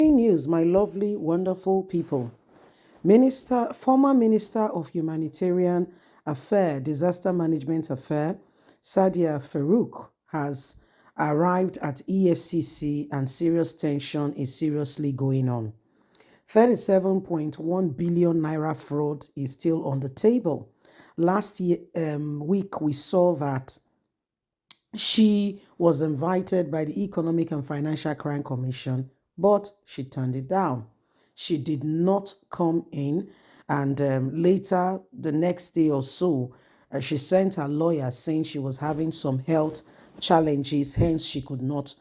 News, my lovely, wonderful people. Former Minister of Humanitarian Affairs, Disaster Management Affairs, Sadia Farouk has arrived at EFCC and serious tension is seriously going on. 37.1 billion naira fraud is still on the table. Last week, we saw that she was invited by the Economic and Financial Crime Commission, but she turned it down. She did not come in, and later, the next day or so, she sent her lawyer saying she was having some health challenges, hence, she could not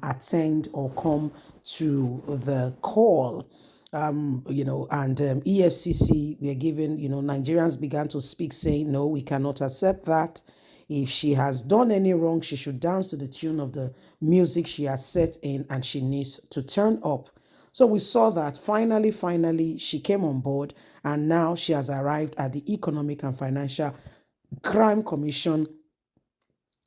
attend or come to the call. And EFCC were given, Nigerians began to speak saying, no, we cannot accept that. If she has done any wrong, she should dance to the tune of the music she has set in and she needs to turn up. So we saw that finally, she came on board and now she has arrived at the Economic and Financial Crime Commission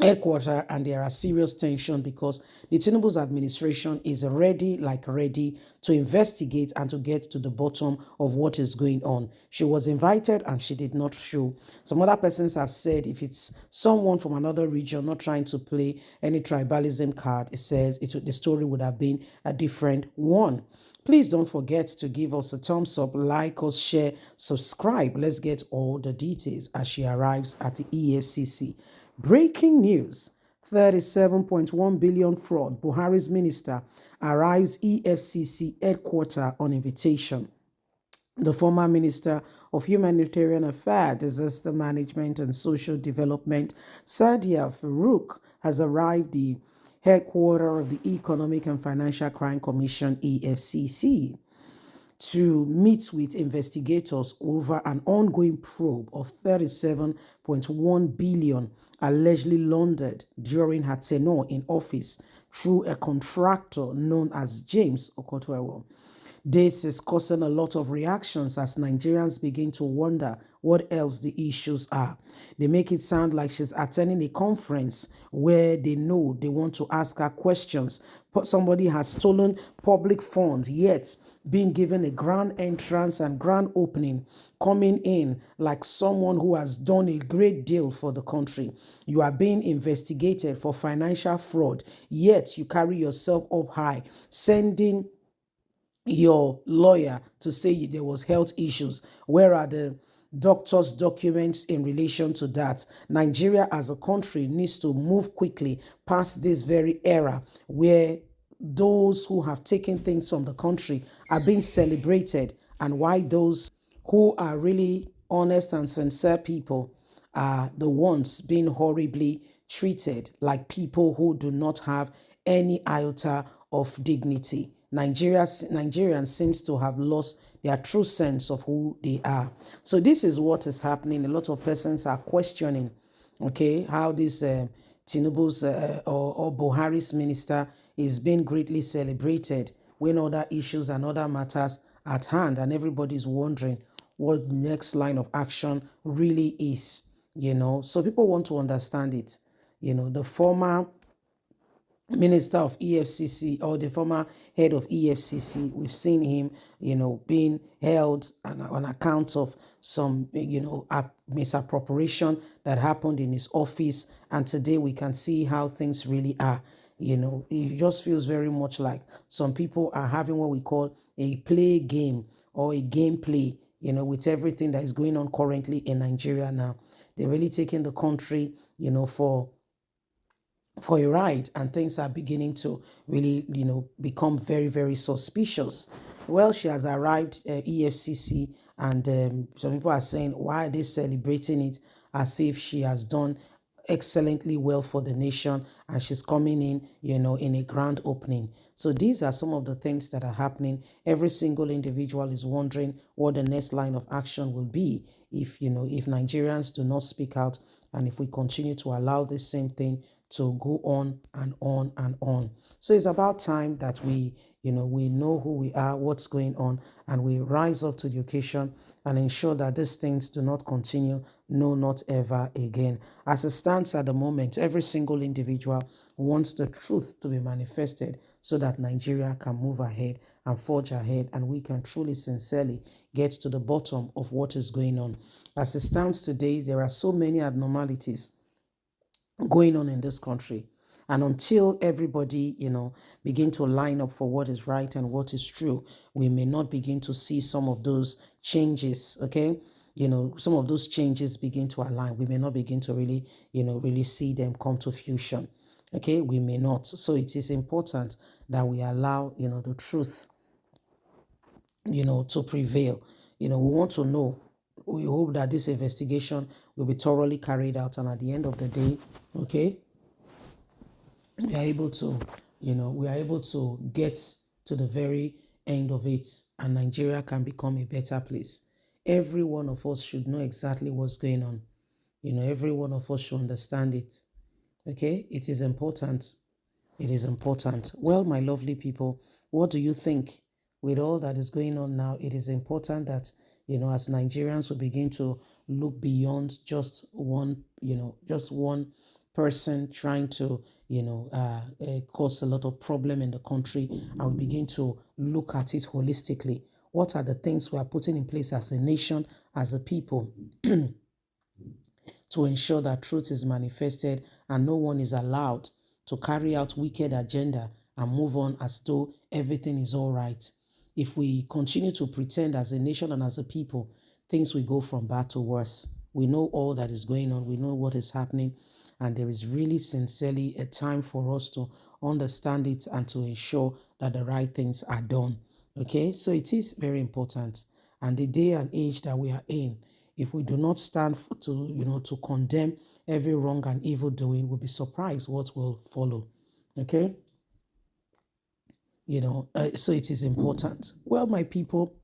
headquarters, and there are serious tension because the Tinubu's administration is ready to investigate and to get to the bottom of what is going on. She was invited and she did not show. Some other persons have said if it's someone from another region not trying to play any tribalism card, it says the story would have been a different one. Please don't forget to give us a thumbs up, like us, share, subscribe. Let's get all the details as she arrives at the EFCC. Breaking news: 37.1 billion fraud. Buhari's minister arrives EFCC headquarters on invitation. The former Minister of Humanitarian Affairs, Disaster Management and Social Development, Sadia Farouk, has arrived the headquarters of the Economic and Financial Crime Commission, EFCC, to meet with investigators over an ongoing probe of 37.1 billion allegedly laundered during her tenure in office through a contractor known as James Okotwewo. This is causing a lot of reactions as Nigerians begin to wonder what else the issues are. They make it sound like she's attending a conference where they know they want to ask her questions. But somebody has stolen public funds, yet being given a grand entrance and grand opening, coming in like someone who has done a great deal for the country. You are being investigated for financial fraud, yet you carry yourself up high, sending your lawyer to say there was health issues. Where are the doctor's documents in relation to that? Nigeria as a country needs to move quickly past this very era where those who have taken things from the country are being celebrated, and why those who are really honest and sincere people are the ones being horribly treated like people who do not have any iota of dignity. Nigerians seems to have lost their true sense of who they are. So this is what is happening. A lot of persons are questioning, okay, how this Tinubu's or Buhari's minister is being greatly celebrated when other issues and other matters at hand, and everybody's wondering what the next line of action really is. So people want to understand it. The former minister of EFCC, or the former head of EFCC, we've seen him, being held on account of some, misappropriation that happened in his office. And today we can see how things really are. It just feels very much like some people are having what we call a play game or a gameplay, with everything that is going on currently in Nigeria now. They're really taking the country, for a ride, and things are beginning to really, become very, very suspicious. Well, she has arrived at EFCC, and some people are saying, why are they celebrating it as if she has done excellently well for the nation and she's coming in, in a grand opening. So these are some of the things that are happening. Every single individual is wondering what the next line of action will be if Nigerians do not speak out, and if we continue to allow this same thing to go on and on and on. So it's about time that we know who we are, what's going on, and we rise up to the occasion and ensure that these things do not continue, no, not ever again. As it stands at the moment, every single individual wants the truth to be manifested so that Nigeria can move ahead and forge ahead, and we can truly, sincerely get to the bottom of what is going on. As it stands today, there are so many abnormalities going on in this country. And until everybody, begin to line up for what is right and what is true, we may not begin to see some of those changes, okay? Some of those changes begin to align. We may not begin to really see them come to fruition. Okay, we may not. So it is important that we allow, the truth, to prevail. We want to know. We hope that this investigation will be thoroughly carried out, and at the end of the day, okay, we are able to, get to the very end of it, and Nigeria can become a better place. Every one of us should know exactly what's going on. Every one of us should understand it. Okay, it is important. It is important. Well, my lovely people, what do you think? With all that is going on now, it is important that, as Nigerians, we begin to look beyond just one person trying to, cause a lot of problem in the country, and we begin to look at it holistically. What are the things we are putting in place as a nation, as a people, to ensure that truth is manifested and no one is allowed to carry out wicked agenda and move on as though everything is all right. If we continue to pretend as a nation and as a people, things will go from bad to worse. We know all that is going on. We know what is happening. And there is really sincerely a time for us to understand it and to ensure that the right things are done. Okay, so it is very important. And the day and age that we are in, if we do not stand to condemn every wrong and evil doing, we'll be surprised what will follow. Okay, so it is important. Well, my people,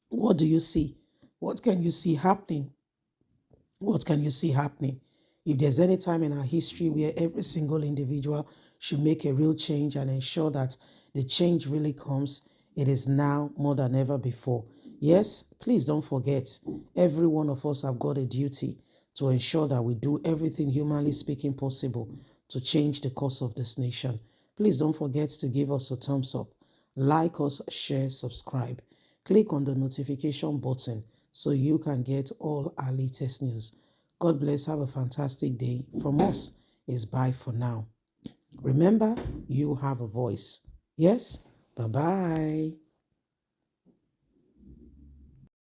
what do you see? What can you see happening? What can you see happening? If there's any time in our history where every single individual should make a real change and ensure that the change really comes, it is now more than ever before. Yes, please don't forget, every one of us have got a duty to ensure that we do everything humanly speaking possible to change the course of this nation. Please don't forget to give us a thumbs up, like us, share, subscribe. Click on the notification button so you can get all our latest news. God bless. Have a fantastic day. From us is bye for now. Remember, you have a voice. Yes? Bye-bye.